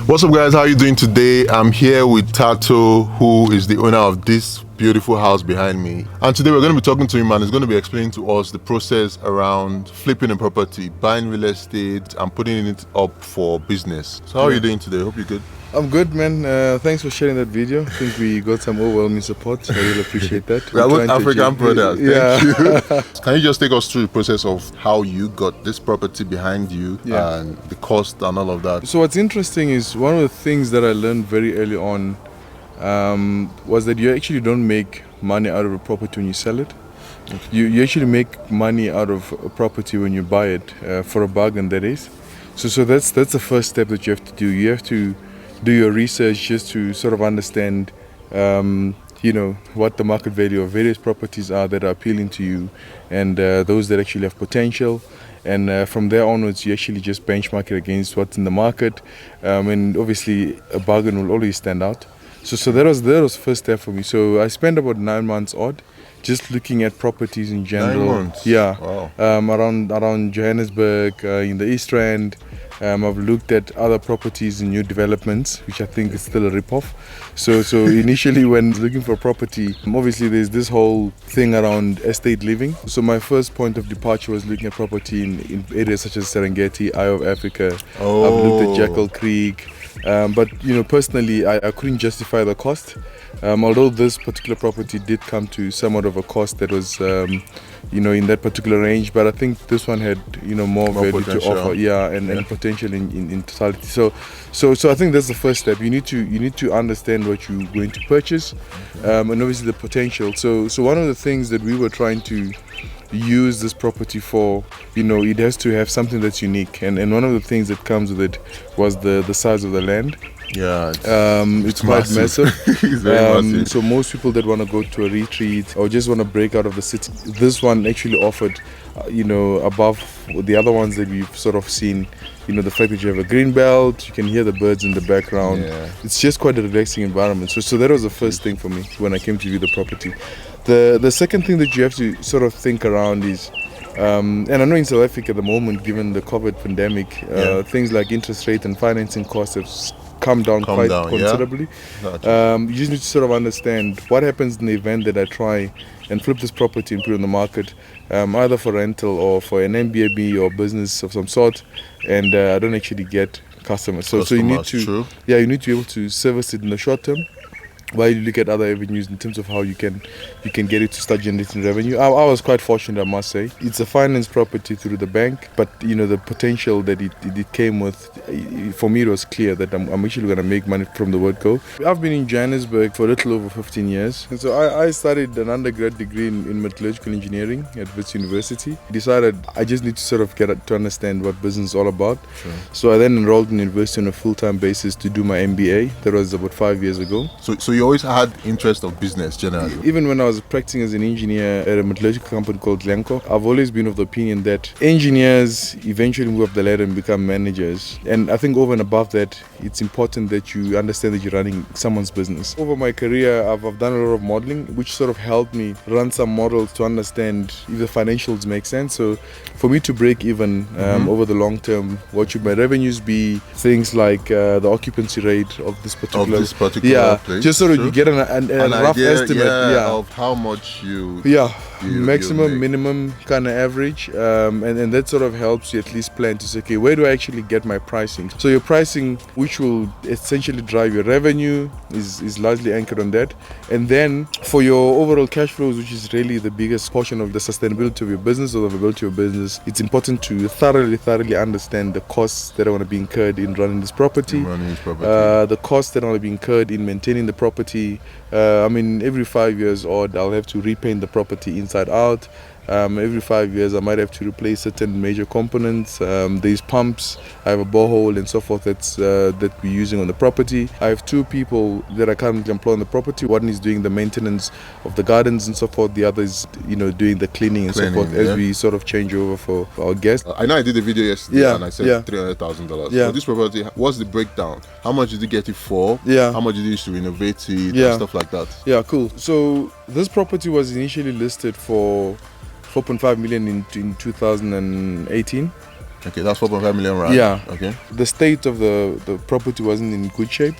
What's up, guys? How are you doing today? I'm here with Thato, who is the owner of this beautiful house behind me, and today we're going to be talking to him, and he's going to be explaining to us the process around flipping a property, buying real estate and putting it up for business. So how are you doing today? Hope you're good. I'm good, man. Thanks for sharing that video. I think we got some overwhelming support. I really appreciate that. We are both African brothers. Yeah. Thank you. Can you just take us through the process of how you got this property behind you and the cost and all of that? So what's interesting is one of the things that I learned very early on was that you actually don't make money out of a property when you sell it. Okay. You actually make money out of a property when you buy it for a bargain, that is. So that's the first step that you have to do. You have to do your research just to sort of understand what the market value of various properties are that are appealing to you, and those that actually have potential. And from there onwards, you actually just benchmark it against what's in the market, and obviously a bargain will always stand out. So that was the first step for me. So I spent about 9 months odd just looking at properties in general. 9 months? Yeah. Wow. Around Johannesburg, in the East Rand. I've looked at other properties in new developments, which I think is still a rip-off. So initially when looking for a property, obviously there's this whole thing around estate living. So my first point of departure was looking at property in areas such as Serengeti, Eye of Africa. Oh. I've looked at Jackal Creek. But personally, I couldn't justify the cost. Although this particular property did come to somewhat of a cost that was in that particular range, but I think this one had more value potential to offer, and potential in totality. So I think that's the first step. You need to understand what you're going to purchase, and obviously the potential. So one of the things that we were trying to use this property for, it has to have something that's unique, and one of the things that comes with it was the size of the land. Yeah, it's quite massive. It's very massive. So most people that want to go to a retreat or just want to break out of the city, this one actually offered above the other ones that we've sort of seen, the fact that you have a green belt, you can hear the birds in the background. It's just quite a relaxing environment. So that was the first thing for me when I came to view the property. The second thing that you have to sort of think around is, and I know in South Africa at the moment, given the COVID pandemic, things like interest rate and financing costs have come down quite considerably. You just need to sort of understand what happens in the event that I try and flip this property and put it on the market, either for rental or for an MBA or business of some sort, and I don't actually get customers. So you need to you need to be able to service it in the short term, while you look at other avenues in terms of how you can get it to start generating revenue. I was quite fortunate, I must say. It's a finance property through the bank, but the potential that it came with, for me it was clear that I'm actually going to make money from the word go. I've been in Johannesburg for a little over 15 years. And so I studied an undergrad degree in metallurgical engineering at Wits University. Decided I just need to sort of get to understand what business is all about. Sure. So I then enrolled in university on a full-time basis to do my MBA. That was about 5 years ago. So you always had interest of business generally? Even when I was practicing as an engineer at a metallurgical company called Glencore, I've always been of the opinion that engineers eventually move up the ladder and become managers. And I think over and above that, it's important that you understand that you're running someone's business. Over my career, I've done a lot of modeling, which sort of helped me run some models to understand if the financials make sense. So for me to break even over the long term, what should my revenues be? Things like the occupancy rate of this particular place. Just so you get an rough idea, estimate of how much you maximum, minimum kind of average, and that sort of helps you at least plan to say, okay, where do I actually get my pricing? So your pricing, which will essentially drive your revenue, is largely anchored on that. And then for your overall cash flows, which is really the biggest portion of the sustainability of your business or the viability of your business, it's important to thoroughly understand the costs that are going to be incurred in running this property, the costs that are going to be incurred in maintaining the property. Every 5 years odd, I'll have to repaint the property inside out. Every 5 years I might have to replace certain major components. There's pumps, I have a borehole and so forth that we're using on the property. I have 2 people that I currently employ on the property. One is doing the maintenance of the gardens and so forth. The other is doing the cleaning and so forth as we sort of change over for our guests. I know I did a video yesterday and I said $300,000. For this property, what's the breakdown? How much did you get it for? How much did you use to renovate it and stuff like that? Yeah, cool. So this property was initially listed for 4.5 million in 2018. Okay, that's 4.5 million rand. Yeah. Okay. The state of the property wasn't in good shape,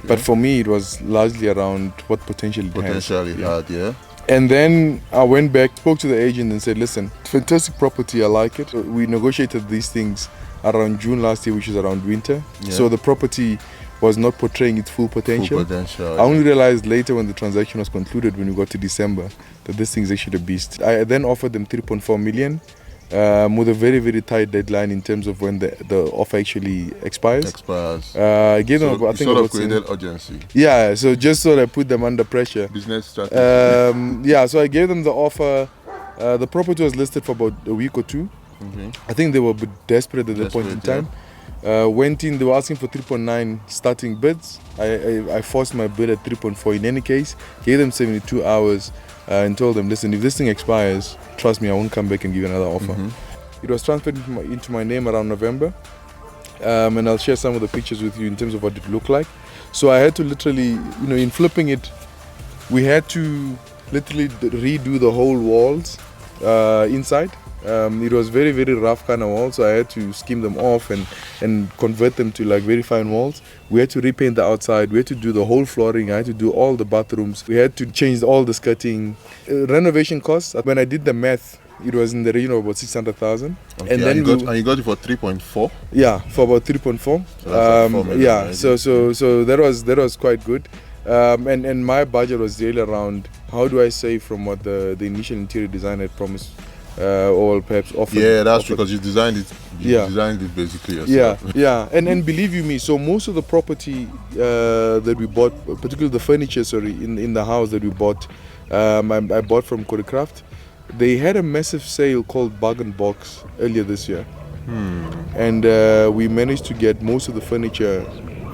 but for me it was largely around what potential it had. Yeah. And then I went back, spoke to the agent and said, listen, fantastic property, I like it. We negotiated these things around June last year, which is around winter. Yeah. So the property was not portraying its full potential. I only realized later when the transaction was concluded, when we got to December, that this thing is actually a beast. I then offered them 3.4 million. With a very, very tight deadline in terms of when the offer actually expires. I gave them I think sort of created urgency. Yeah, so just so I put them under pressure. Business strategy. Yeah, so I gave them the offer. The property was listed for about a week or two. Okay. I think they were a bit desperate at that point in time. Went in, they were asking for 3.9 starting bids. I forced my bid at 3.4 in any case. Gave them 72 hours. And told them, listen, if this thing expires, trust me, I won't come back and give you another offer. It was transferred into my name around November, and I'll share some of the pictures with you in terms of what it looked like. So I had to literally, in flipping it, we had to literally redo the whole walls inside. It was very, very rough kind of walls, so I had to skim them off and convert them to like very fine walls. We had to repaint the outside, we had to do the whole flooring, I had to do all the bathrooms, we had to change all the skirting. Renovation costs, when I did the math, it was in the region of about 600,000. Okay, and then you got it for 3.4? Yeah, for about 3.4. So that's like 4 million, yeah, right? so that was quite good. And my budget was really around how do I save from what the initial interior designer had promised. Or perhaps offered. Yeah, that's because you designed it. Designed it basically yourself. Yeah. And believe you me, so most of the property that we bought, particularly the furniture, in the house that we bought, I bought from Choreographed. They had a massive sale called Bargain Box earlier this year, and we managed to get most of the furniture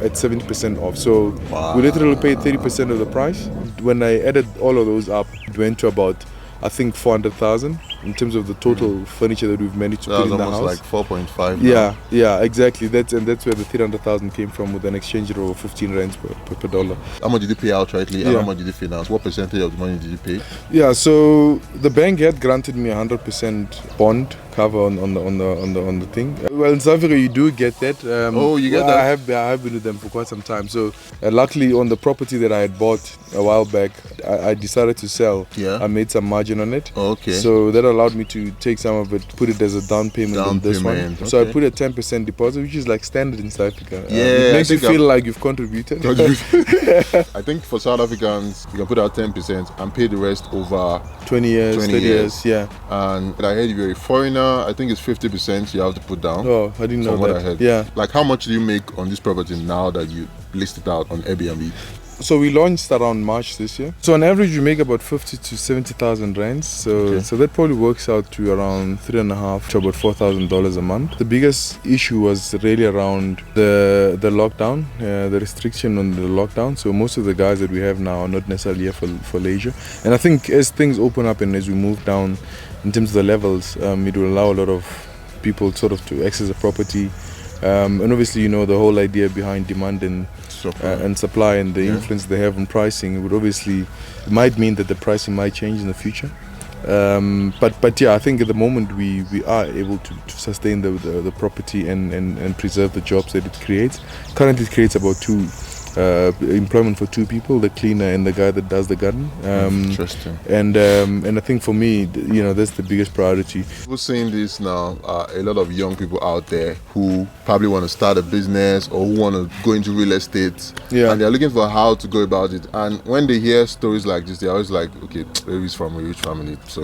at 70% off. So we literally paid 30% of the price. When I added all of those up, it went to about, I think, 400,000 in terms of the total furniture that we've managed to put in the house. Like 4.5. Yeah, exactly. That's where the 300,000 came from, with an exchange rate of 15 rands per dollar. How much did you pay outrightly and how much did you finance? What percentage of the money did you pay? Yeah, so the bank had granted me 100% bond cover on the thing. Well, in South Africa you do get that. You get that? I have been with them for quite some time. So luckily on the property that I had bought a while back, I decided to sell. Yeah. I made some margin on it. Okay. So that allowed me to take some of it, put it as a down payment on this one. Okay. So I put a 10% deposit, which is like standard in South Africa. It makes you feel like you've contributed. I think for South Africans, you can put out 10% and pay the rest over 20 years, 30 years, yeah. And I heard if you're a foreigner, I think it's 50% you have to put down. Oh, I didn't know what that. I heard. Yeah. Like, how much do you make on this property now that you list it out on Airbnb? So we launched around March this year. So on average, we make about 50 to 70,000 rands. So that probably works out to around $3,500 to about $4,000 a month. The biggest issue was really around the lockdown, the restriction on the lockdown. So most of the guys that we have now are not necessarily here for leisure. And I think as things open up and as we move down in terms of the levels, it will allow a lot of people sort of to access the property. And obviously, the whole idea behind demand and supply and the influence they have on pricing, it might mean that the pricing might change in the future. But yeah, I think at the moment we are able to sustain the property and preserve the jobs that it creates. Currently, it creates about employment for 2 people, the cleaner and the guy that does the garden. Interesting. And I think for me, that's the biggest priority. We're seeing this now, a lot of young people out there who probably want to start a business or who want to go into real estate, and they're looking for how to go about it. And when they hear stories like this, they're always like, okay, maybe he's from a rich family, so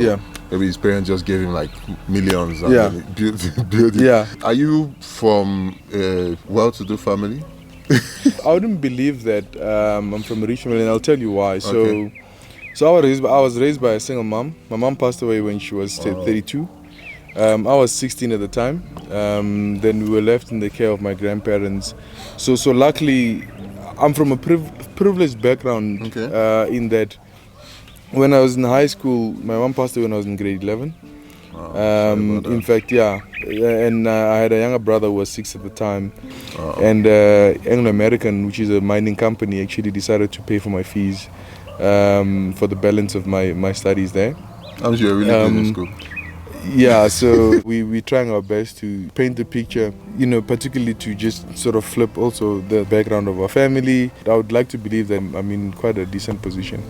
maybe his parents just gave him like millions and built it. Yeah. Are you from a well-to-do family? I wouldn't believe that I'm from a rich family, and I'll tell you why. So I was raised by a single mom. My mom passed away when she was 32. I was 16 at the time. Then we were left in the care of my grandparents. So luckily, I'm from a privileged background in that when I was in high school, my mom passed away when I was in grade 11. In fact, and I had a younger brother who was 6 at the time, and Anglo American, which is a mining company, actually decided to pay for my fees for the balance of my studies there. How much you were really good in school? Yeah, so we're trying our best to paint the picture, you know, particularly to just sort of flip also the background of our family. I would like to believe that I'm in quite a decent position.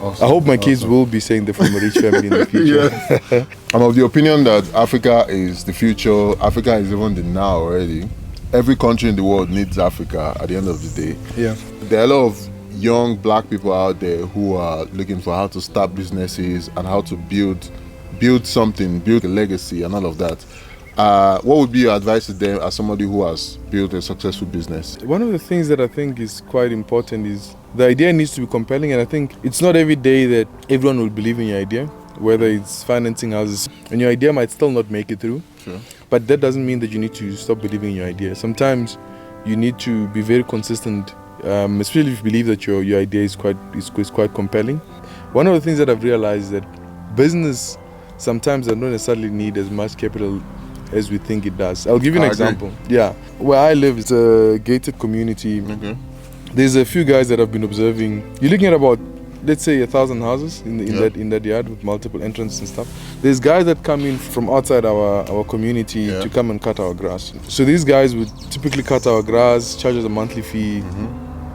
Awesome. I hope my kids will be saying they're from a rich family in the future. Yes. I'm of the opinion that Africa is the future. Africa is even the now already. Every country in the world needs Africa at the end of the day. Yeah. There are a lot of young black people out there who are looking for how to start businesses and how to build something, build a legacy and all of that. What would be your advice to them as somebody who has built a successful business? One of the things that I think is quite important is the idea needs to be compelling, and I think it's not every day that everyone will believe in your idea, whether it's financing houses, and your idea might still not make it through. Sure. But that doesn't mean that you need to stop believing in your idea. Sometimes you need to be very consistent, especially if you believe that your idea is quite compelling. One of the things that I've realized is that business sometimes does not necessarily need as much capital as we think it does. I'll give you an example. Yeah, where I live, it's a gated community. Okay. There's a few guys that I've been observing. You're looking at about, let's say, 1,000 houses in that yard with multiple entrances and stuff. There's guys that come in from outside our community to come and cut our grass. So these guys would typically cut our grass, charge us a monthly fee.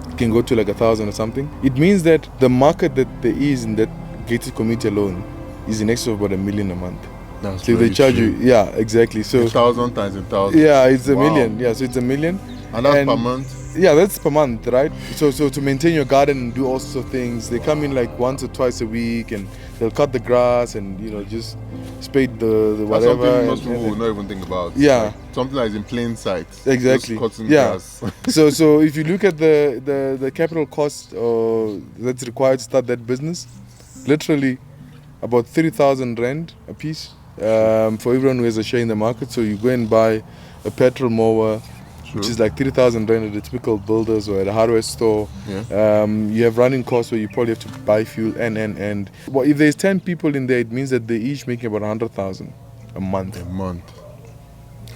It can go to like 1,000 or something. It means that the market that there is in that gated community alone is in excess of about $1 million a month. That's so they charge true. you, yeah, exactly. So 1,000 times 1,000. yeah, it's $1 million. Yeah, so it's $1 million. And that's per month? Yeah, that's per month, right? So to maintain your garden and do all sorts of things, they come in like once or twice a week and they'll cut the grass and, you know, just spade the whatever. That's something most people will not even think about. Yeah. Like something that is in plain sight. Exactly. Just cutting Yeah. grass. so if you look at the capital cost that's required to start that business, literally about 30,000 rand a piece for everyone who has a share in the market. So you go and buy a petrol mower, which is like 3,000 rand at a typical builders or at a hardware store. Yeah. You have running costs where you probably have to buy fuel and. Well, if there's 10 people in there, it means that they're each making about 100,000 a month. A month.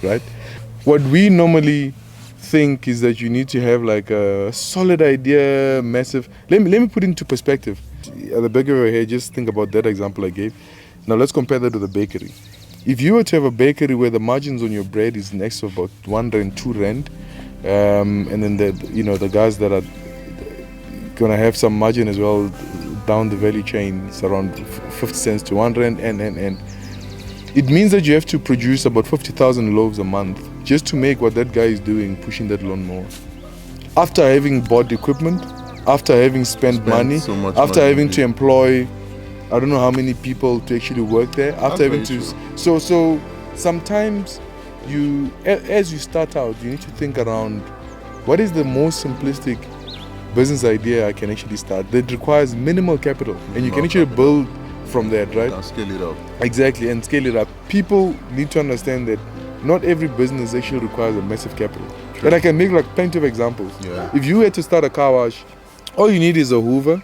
Right? What we normally think is that you need to have like a solid idea, massive. Let me put it into perspective. At the back of your head, just think about that example I gave. Now let's compare that to the bakery. If you were to have a bakery where the margins on your bread is next of about 1 rand, 2 rand, and then the guys that are gonna have some margin as well down the value chain, it's around 50 cents to 1 rand, and it means that you have to produce about 50,000 loaves a month just to make what that guy is doing, pushing that lawnmower. After having bought equipment, after having spent money, so much after money, having to employ, I don't know how many people to actually work there. After having to, so sometimes as you start out, you need to think around what is the most simplistic business idea I can actually start that requires minimal capital, and you can actually build from that, right? And scale it up. Exactly, and scale it up. People need to understand that not every business actually requires a massive capital. True. And I can make like plenty of examples. Yeah. If you had to start a car wash, all you need is a Hoover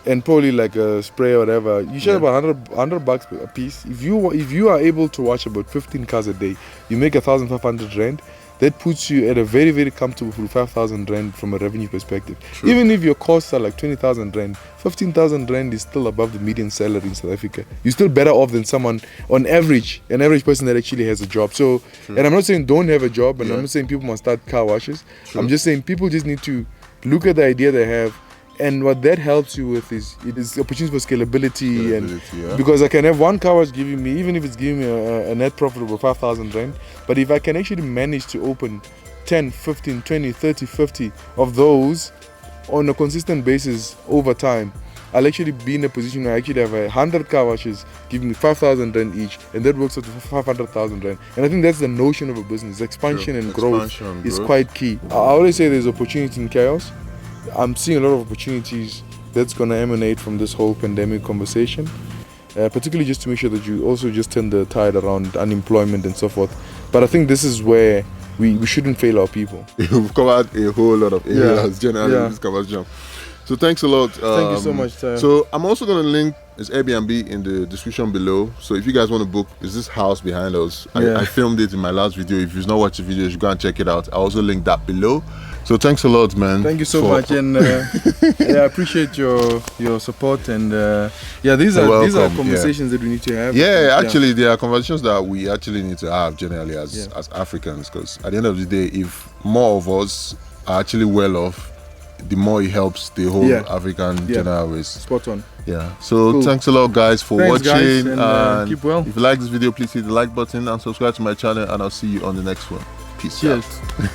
and probably like a spray or whatever. You should have $100 a piece. If you are able to wash about 15 cars a day, you make 1,500 rand. That puts you at a very, very comfortable 5,000 rand from a revenue perspective. True. Even if your costs are like 20,000 rand, 15,000 rand is still above the median salary in South Africa. You're still better off than someone, on average, an average person that actually has a job. So, and I'm not saying don't have a job, and I'm not saying people must start car washes. True. I'm just saying people just need to look at the idea they have. And what that helps you with is opportunities for scalability and because I can have one car wash giving me, even if it's giving me a net profit of 5,000 rand, but if I can actually manage to open 10, 15, 20, 30, 50 of those on a consistent basis over time, I'll actually be in a position where I actually have 100 car washes giving me 5,000 rand each, and that works out to 500,000 rand. And I think that's the notion of a business. Expansion and growth is quite key. I always say there's opportunity in chaos. I'm seeing a lot of opportunities that's going to emanate from this whole pandemic conversation, particularly just to make sure that you also just turn the tide around unemployment and so forth. But I think this is where we shouldn't fail our people. We've covered a whole lot of areas generally in this conversation. So thanks a lot. Thank you so much, Tayo. So I'm also going to link his Airbnb in the description below. So if you guys want to book, is this house behind us? I filmed it in my last video. If you've not watched the video, you should go and check it out. I also link that below. So thanks a lot, man. Thank you so much, and yeah, I appreciate your support. And yeah, these are welcome, conversations that we need to have. Yeah, actually, there are conversations that we actually need to have generally as Africans, because at the end of the day, if more of us are actually well off, the more it helps the whole African general race. Spot on. Yeah. So cool. Thanks a lot, guys, for watching. Guys, and keep well. If you like this video, please hit the like button and subscribe to my channel, and I'll see you on the next one. Peace. Cheers. Out.